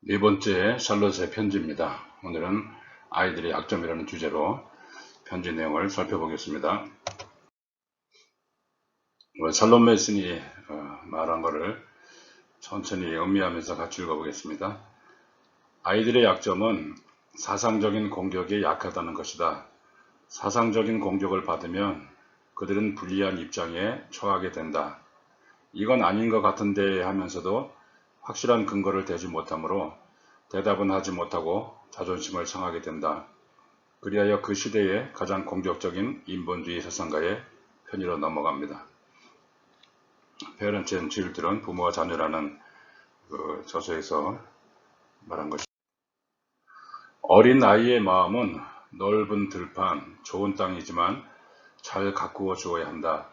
네 번째 샬롯의 편지입니다. 오늘은 아이들의 약점이라는 주제로 편지 내용을 살펴보겠습니다. 샬롯 메슨이 말한 것을 천천히 음미하면서 같이 읽어보겠습니다. 아이들의 약점은 사상적인 공격에 약하다는 것이다. 사상적인 공격을 받으면 그들은 불리한 입장에 처하게 된다. 이건 아닌 것 같은데 하면서도 확실한 근거를 대지 못하므로 대답은 하지 못하고 자존심을 상하게 된다. 그리하여 그 시대의 가장 공격적인 인본주의 사상가의 편의로 넘어갑니다. Parents and Children, 부모와 자녀라는 그 저서에서 말한 것입니다. 어린 아이의 마음은 넓은 들판, 좋은 땅이지만 잘 가꾸어 주어야 한다.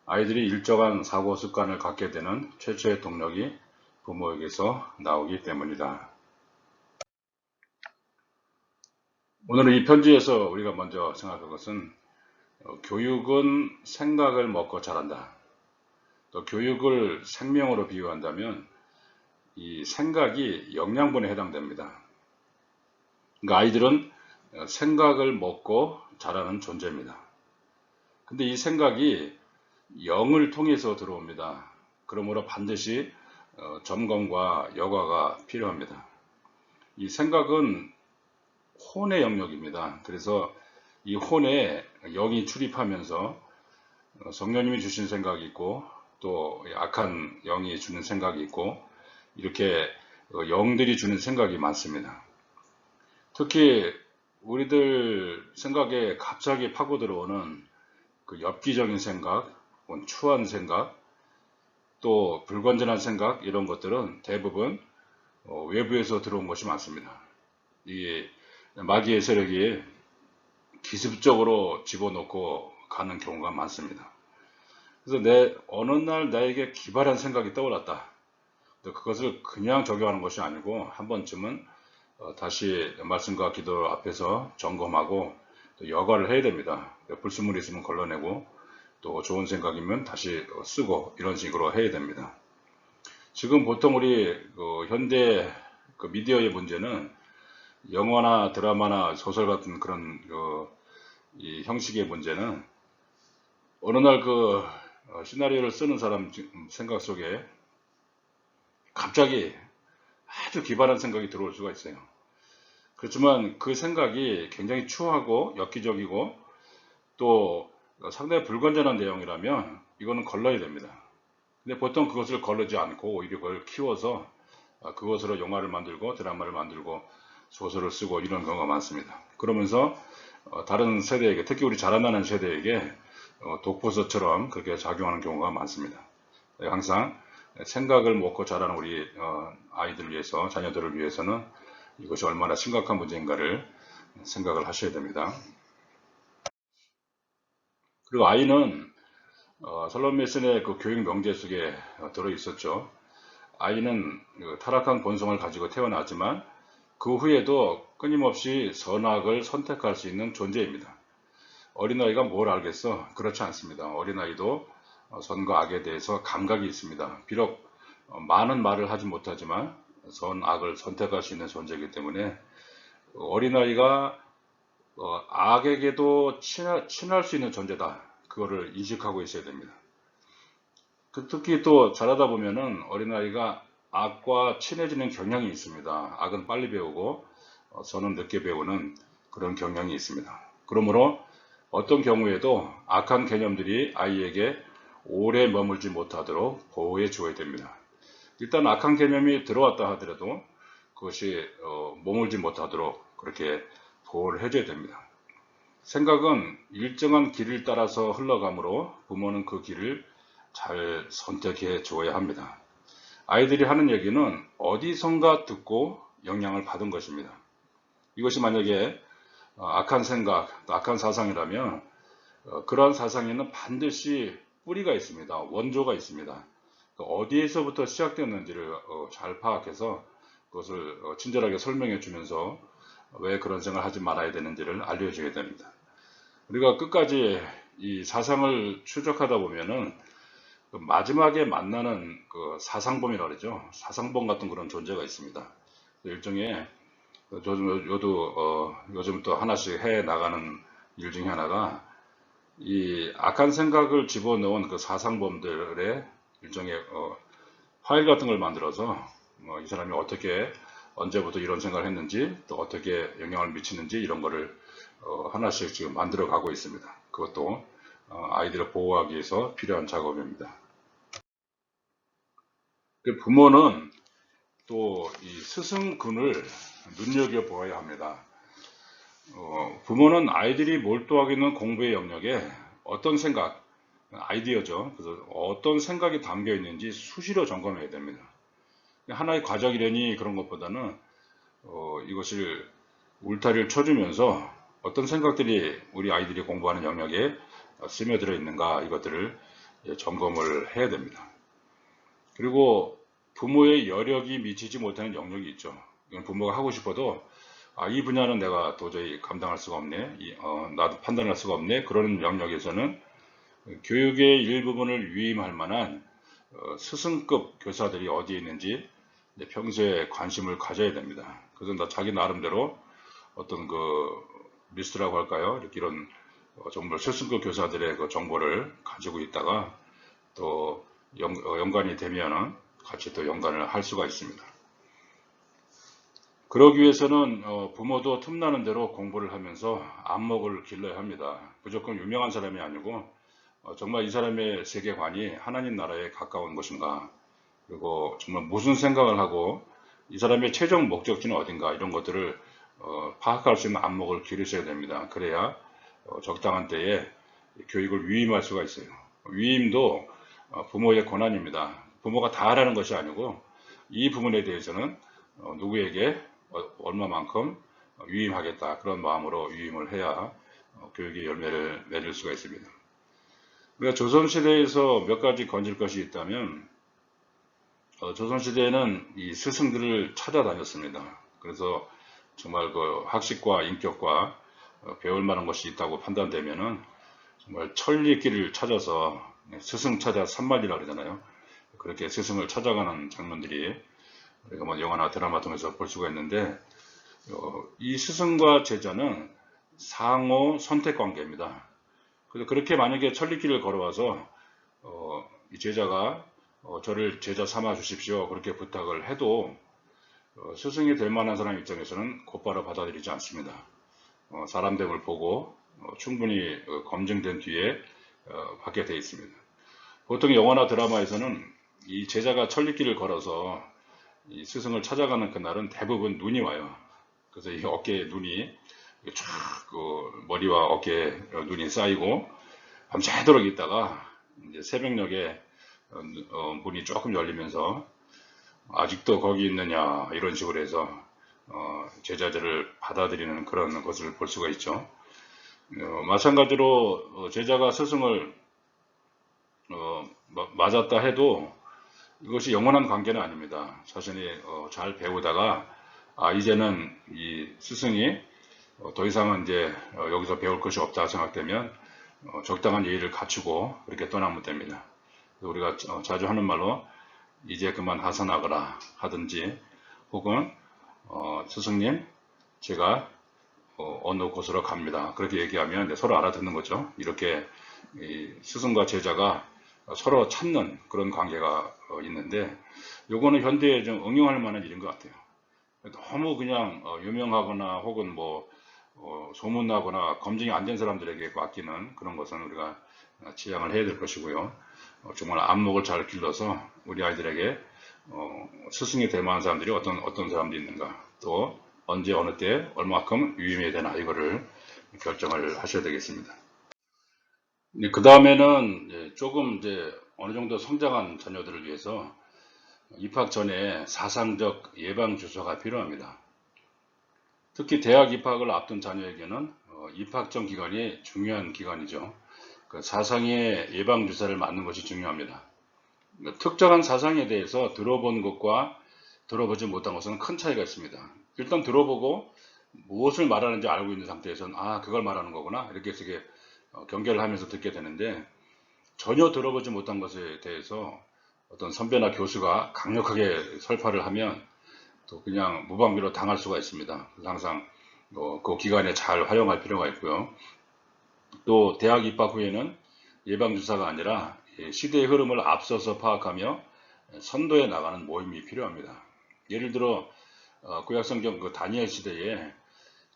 아이들이 일정한 사고 습관을 갖게 되는 최초의 동력이 부모에게서 나오기 때문이다. 오늘은 이 편지에서 우리가 먼저 생각할 것은 교육은 생각을 먹고 자란다. 또 교육을 생명으로 비유한다면 이 생각이 영양분에 해당됩니다. 그러니까 아이들은 생각을 먹고 자라는 존재입니다. 근데 이 생각이 영을 통해서 들어옵니다. 그러므로 반드시 점검과 여과가 필요합니다. 이 생각은 혼의 영역입니다. 그래서 이 혼에 영이 출입하면서 성령님이 주신 생각이 있고 또 악한 영이 주는 생각이 있고 이렇게 영들이 주는 생각이 많습니다. 특히 우리들 생각에 갑자기 파고 들어오는 그 엽기적인 생각, 추한 생각, 또 불건전한 생각 이런 것들은 대부분 외부에서 들어온 것이 많습니다. 이 마귀의 세력이 기습적으로 집어넣고 가는 경우가 많습니다. 그래서 어느 날 나에게 기발한 생각이 떠올랐다. 그것을 그냥 적용하는 것이 아니고 한 번쯤은 다시 말씀과 기도 앞에서 점검하고 또 여과를 해야 됩니다. 불순물이 있으면 걸러내고 또 좋은 생각이면 다시 쓰고 이런 식으로 해야 됩니다. 지금 보통 우리 현대 미디어의 문제는 영화나 드라마나 소설 같은 그런 이 형식의 문제는 어느 날 시나리오를 쓰는 사람 생각 속에 갑자기 아주 기발한 생각이 들어올 수가 있어요. 그렇지만 그 생각이 굉장히 추하고 엽기적이고 또 상당히 불건전한 내용이라면 이거는 걸러야 됩니다. 근데 보통 그것을 걸르지 않고 오히려 그걸 키워서 그것으로 영화를 만들고 드라마를 만들고 소설을 쓰고 이런 경우가 많습니다. 그러면서 다른 세대에게, 특히 우리 자라나는 세대에게 독보서처럼 그렇게 작용하는 경우가 많습니다. 항상 생각을 먹고 자라는 우리 아이들을 위해서, 자녀들을 위해서는 이것이 얼마나 심각한 문제인가를 생각을 하셔야 됩니다. 그리고 아이는 샬롯 메슨의 그 교육 명제 속에 들어 있었죠. 아이는 타락한 본성을 가지고 태어나지만 그 후에도 끊임없이 선악을 선택할 수 있는 존재입니다. 어린아이가 뭘 알겠어? 그렇지 않습니다. 어린아이도 선과 악에 대해서 감각이 있습니다. 비록 많은 말을 하지 못하지만 선악을 선택할 수 있는 존재이기 때문에 어린아이가 악에게도 친할 수 있는 존재다. 그거를 인식하고 있어야 됩니다. 특히 또 자라다 보면은 어린아이가 악과 친해지는 경향이 있습니다. 악은 빨리 배우고 선은 늦게 배우는 그런 경향이 있습니다. 그러므로 어떤 경우에도 악한 개념들이 아이에게 오래 머물지 못하도록 보호해 주어야 됩니다. 일단 악한 개념이 들어왔다 하더라도 그것이 머물지 못하도록 그렇게 보호를 해줘야 됩니다. 생각은 일정한 길을 따라서 흘러가므로 부모는 그 길을 잘 선택해 주어야 합니다. 아이들이 하는 얘기는 어디선가 듣고 영향을 받은 것입니다. 이것이 만약에 악한 생각, 악한 사상이라면 그러한 사상에는 반드시 뿌리가 있습니다. 원조가 있습니다. 어디에서부터 시작되었는지를 잘 파악해서 그것을 친절하게 설명해 주면서 왜 그런 생각을 하지 말아야 되는지를 알려줘야 됩니다. 우리가 끝까지 이 사상을 추적하다 보면은 마지막에 만나는 그 사상범이라고 그러죠. 사상범 같은 그런 존재가 있습니다. 일종의 요즘 또 하나씩 해 나가는 일 중에 하나가 이 악한 생각을 집어넣은 그 사상범들의 일종의 파일 같은 걸 만들어서 이 사람이 어떻게 언제부터 이런 생각을 했는지 또 어떻게 영향을 미치는지 이런 거를 하나씩 지금 만들어 가고 있습니다. 그것도 아이들을 보호하기 위해서 필요한 작업입니다. 부모는 또 이 스승군을 눈여겨보아야 합니다. 부모는 아이들이 몰두하고 있는 공부의 영역에 어떤 생각, 아이디어죠. 그래서 어떤 생각이 담겨 있는지 수시로 점검해야 됩니다. 하나의 과정이려니 그런 것보다는 이것을 울타리를 쳐주면서 어떤 생각들이 우리 아이들이 공부하는 영역에 스며들어 있는가 이것들을 점검을 해야 됩니다. 그리고 부모의 여력이 미치지 못하는 영역이 있죠. 이건 부모가 하고 싶어도 이 분야는 내가 도저히 감당할 수가 없네, 나도 판단할 수가 없네, 그런 영역에서는 교육의 일부분을 위임할 만한 스승급 교사들이 어디에 있는지 평소에 관심을 가져야 됩니다. 그래서 자기 나름대로 어떤 그 리스트라고 할까요? 이런 정말 스승급 교사들의 그 정보를 가지고 있다가 또 연관이 되면은 같이 또 연관을 할 수가 있습니다. 그러기 위해서는 부모도 틈나는 대로 공부를 하면서 안목을 길러야 합니다. 무조건 유명한 사람이 아니고 정말 이 사람의 세계관이 하나님 나라에 가까운 것인가, 그리고 정말 무슨 생각을 하고 이 사람의 최종 목적지는 어딘가 이런 것들을 파악할 수 있는 안목을 기르셔야 됩니다. 그래야 적당한 때에 교육을 위임할 수가 있어요. 위임도 부모의 권한입니다. 부모가 다 하라는 것이 아니고 이 부분에 대해서는 누구에게 얼마만큼 위임하겠다 그런 마음으로 위임을 해야 교육의 열매를 맺을 수가 있습니다. 우리가 조선시대에서 몇 가지 건질 것이 있다면 조선시대에는 이 스승들을 찾아다녔습니다. 그래서 정말 그 학식과 인격과 배울 만한 것이 있다고 판단되면은 정말 천리길을 찾아서 스승 찾아 산만이라고 그러잖아요. 그렇게 스승을 찾아가는 장면들이 우리가 뭐 영화나 드라마 통해서 볼 수가 있는데 이 스승과 제자는 상호 선택 관계입니다. 그래서 그렇게 만약에 천리길을 걸어와서 이 제자가 저를 제자 삼아 주십시오 그렇게 부탁을 해도 스승이 될 만한 사람 입장에서는 곧바로 받아들이지 않습니다. 사람됨을 보고 충분히 검증된 뒤에 받게 되어 있습니다. 보통 영화나 드라마에서는 이 제자가 천리길을 걸어서 이 스승을 찾아가는 그날은 대부분 눈이 와요. 그래서 이 어깨에 눈이 쫙 머리와 어깨에 눈이 쌓이고 밤새도록 있다가 이제 새벽녘에 문이 조금 열리면서 아직도 거기 있느냐 이런 식으로 해서 제자들을 받아들이는 그런 것을 볼 수가 있죠. 마찬가지로 제자가 스승을 맞았다 해도 이것이 영원한 관계는 아닙니다. 자신이 잘 배우다가 이제는 이 스승이 더 이상은 이제 여기서 배울 것이 없다 생각되면 적당한 예의를 갖추고 그렇게 떠나면 됩니다. 우리가 자주 하는 말로 이제 그만 하산하거라 하든지 혹은 스승님 제가 어느 곳으로 갑니다. 그렇게 얘기하면 서로 알아듣는 거죠. 이렇게 스승과 제자가 서로 찾는 그런 관계가 있는데 요거는 현대에 좀 응용할 만한 일인 것 같아요. 너무 그냥 유명하거나 혹은 뭐 소문나거나 검증이 안 된 사람들에게 맡기는 그런 것은 우리가 지양을 해야 될 것이고요. 정말 안목을 잘 길러서 우리 아이들에게 스승이 될 만한 사람들이 어떤 사람들이 있는가, 또 언제 어느 때 얼마큼 유임해야 되나 이거를 결정을 하셔야 되겠습니다. 그 다음에는 조금 이제 어느 정도 성장한 자녀들을 위해서 입학 전에 사상적 예방 주사가 필요합니다. 특히 대학 입학을 앞둔 자녀에게는 입학 전 기간이 중요한 기간이죠. 그 사상의 예방 주사를 맞는 것이 중요합니다. 특정한 사상에 대해서 들어본 것과 들어보지 못한 것은 큰 차이가 있습니다. 일단 들어보고 무엇을 말하는지 알고 있는 상태에서는 그걸 말하는 거구나 이렇게 해서 경계를 하면서 듣게 되는데, 전혀 들어보지 못한 것에 대해서 어떤 선배나 교수가 강력하게 설파를 하면 또 그냥 무방비로 당할 수가 있습니다. 그래서 항상 그 기간에 잘 활용할 필요가 있고요. 또 대학 입학 후에는 예방주사가 아니라 시대의 흐름을 앞서서 파악하며 선도해 나가는 모임이 필요합니다. 예를 들어 구약성경 그 다니엘 시대에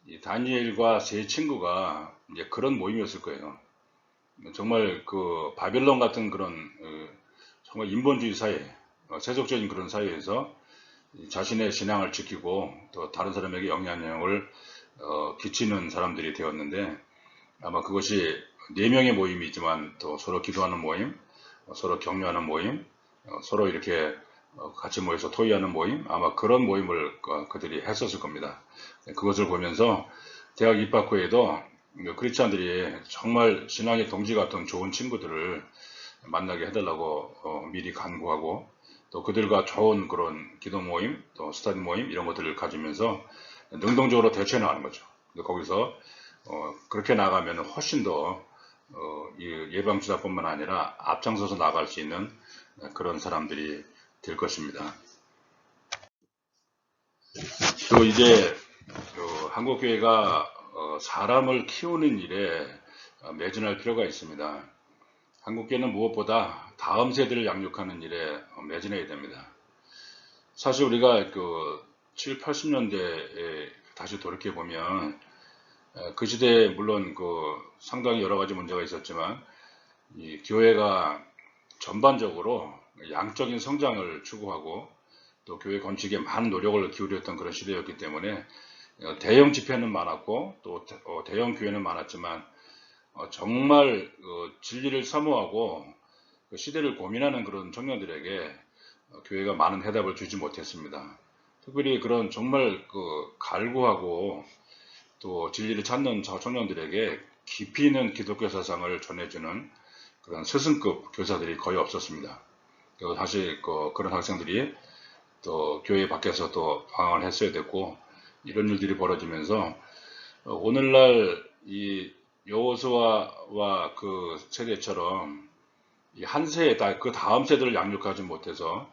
이 다니엘과 세 친구가 이제 그런 모임이었을 거예요. 정말 그 바벨론 같은 그런 정말 인본주의 사회, 세속적인 그런 사회에서 자신의 신앙을 지키고 또 다른 사람에게 영향력을 끼치는 사람들이 되었는데, 아마 그것이 4명의 모임이지만 또 서로 기도하는 모임, 서로 격려하는 모임, 서로 이렇게 같이 모여서 토의하는 모임, 아마 그런 모임을 그들이 했었을 겁니다. 그것을 보면서 대학 입학 후에도 크리스찬들이 정말 신앙의 동지 같은 좋은 친구들을 만나게 해달라고 미리 간구하고, 또 그들과 좋은 그런 기도 모임, 또 스터디 모임 이런 것들을 가지면서 능동적으로 대처해 나가는 거죠. 거기서 그렇게 나가면 훨씬 더 예방주사뿐만 아니라 앞장서서 나갈 수 있는 그런 사람들이 될 것입니다. 또 이제 한국교회가 사람을 키우는 일에 매진할 필요가 있습니다. 한국교회는 무엇보다 다음 세대를 양육하는 일에 매진해야 됩니다. 사실 우리가 그 7, 80년대에 다시 돌이켜 보면 그 시대에 물론 그 상당히 여러 가지 문제가 있었지만 이 교회가 전반적으로 양적인 성장을 추구하고 또 교회 건축에 많은 노력을 기울였던 그런 시대였기 때문에 대형 집회는 많았고 또 대형 교회는 많았지만 정말 진리를 사모하고 시대를 고민하는 그런 청년들에게 교회가 많은 해답을 주지 못했습니다. 특별히 그런 정말 갈구하고 또 진리를 찾는 청년들에게 깊이 있는 기독교 사상을 전해주는 그런 스승급 교사들이 거의 없었습니다. 그리고 사실 그런 학생들이 또 교회 밖에서 또 방황을 했어야 됐고, 이런 일들이 벌어지면서 오늘날 이 여호수아와 그 세대처럼 한 세에 그 다음 세대를 양육하지 못해서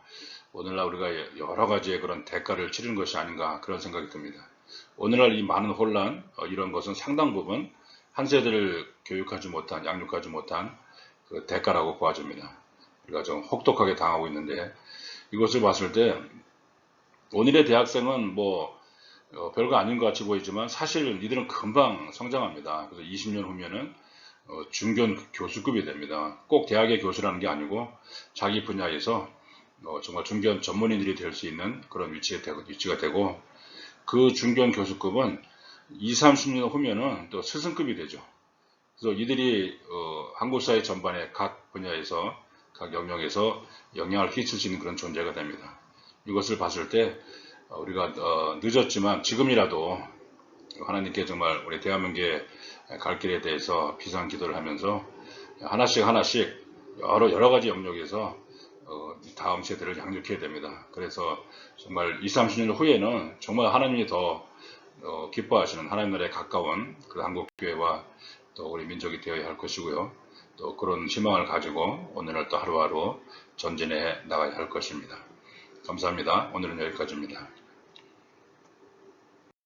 오늘날 우리가 여러 가지의 그런 대가를 치르는 것이 아닌가 그런 생각이 듭니다. 오늘날 이 많은 혼란 이런 것은 상당 부분 한 세대를 교육하지 못한, 양육하지 못한 그 대가라고 보아집니다. 우리가 좀 혹독하게 당하고 있는데, 이것을 봤을 때 오늘의 대학생은 뭐 별거 아닌 것 같이 보이지만 사실 이들은 금방 성장합니다. 그래서 20년 후면은 중견 교수급이 됩니다. 꼭 대학의 교수라는 게 아니고 자기 분야에서 정말 중견 전문인들이 될 수 있는 그런 위치가 되고, 그 중견 교수급은 20, 30년 후면은 또 스승급이 되죠. 그래서 이들이 한국 사회 전반의 각 분야에서 각 영역에서 영향을 끼칠 수 있는 그런 존재가 됩니다. 이것을 봤을 때 우리가 늦었지만 지금이라도 하나님께 정말 우리 대한민국의 갈 길에 대해서 비상기도를 하면서 하나씩 여러 가지 영역에서 다음 세대를 양육해야 됩니다. 그래서 정말 20, 30년 후에는 정말 하나님이 더 기뻐하시는 하나님 나라에 가까운 그 한국교회와 또 우리 민족이 되어야 할 것이고요. 또 그런 희망을 가지고 오늘날 또 하루하루 전진해 나가야 할 것입니다. 감사합니다. 오늘은 여기까지입니다.